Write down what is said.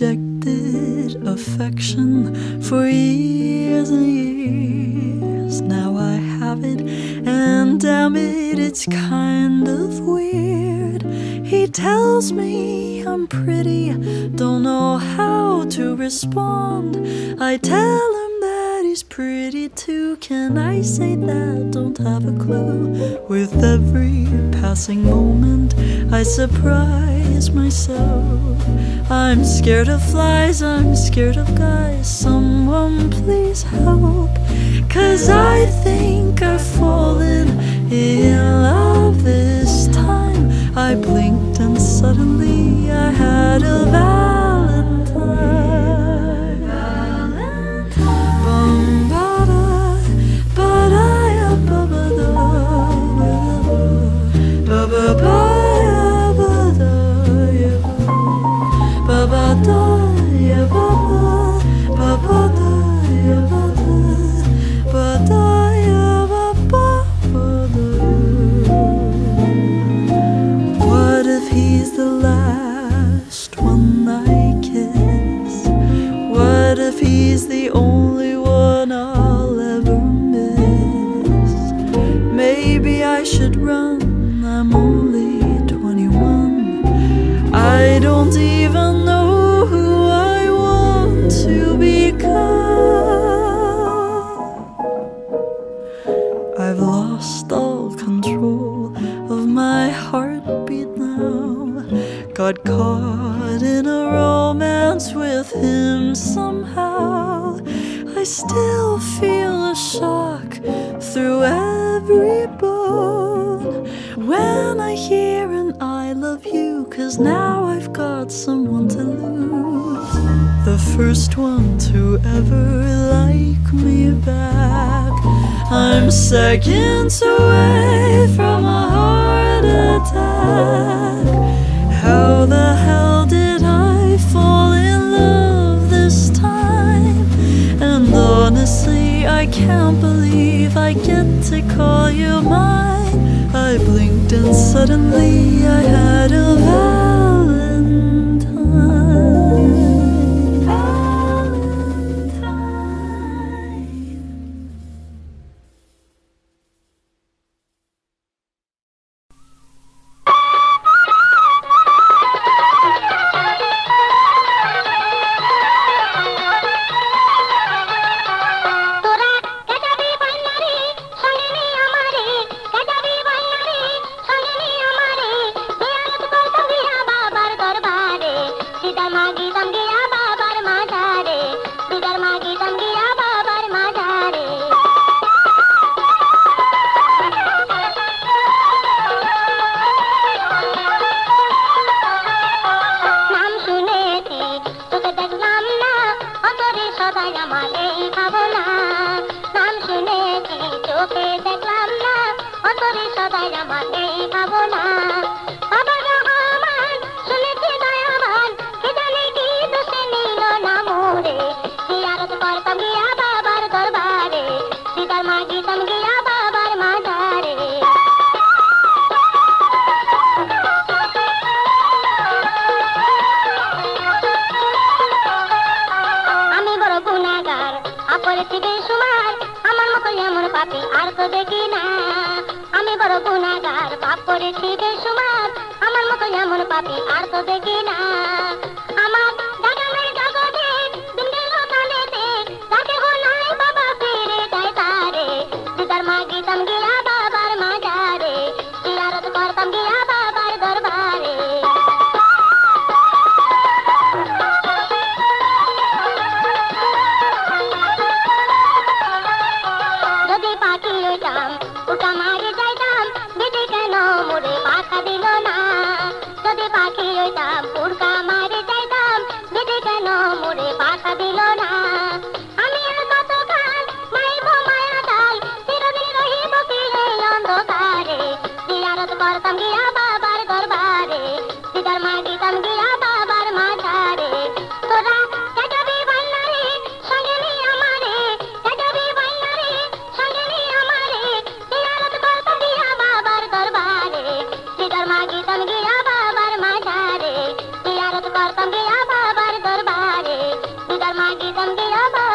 rejected affection for years and years. Now I have it, and damn it, it's kind of weird. He tells me I'm pretty, don't know how to respond. I tell him that he's pretty too. Can I say that? Don't have a clue. With every passing moment I surprise myself. I'm scared of flies, I'm scared of guys. Someone please help, 'cause I think I've fallen in love this time. I blinked and suddenly I had a Valentine. Bum ba da ba da ya ba ba da ba ba ba ya ba da ya ba ba da ya ba ba ba da ya ba da ba da ya ba ba ba da. What if he's the last one I kiss? What if he's the only one I'll ever miss? Maybe I should run, I'm only 21. I don't even know who I want to become. I've lost all control of my heartbeat now. Got caught in a romance with him somehow. I still feel a shock through every bone when I hear an I love you, 'cause now I've got someone to lose. The first one to ever like me back. I'm seconds away from a heart attack. How the hell did I fall in love this time? And honestly, I can't believe I get to call you mine. I blinked and suddenly I had a करतम गया बाबर माझा रे, जियारत करतम गया बाबर दरबार। didn't be about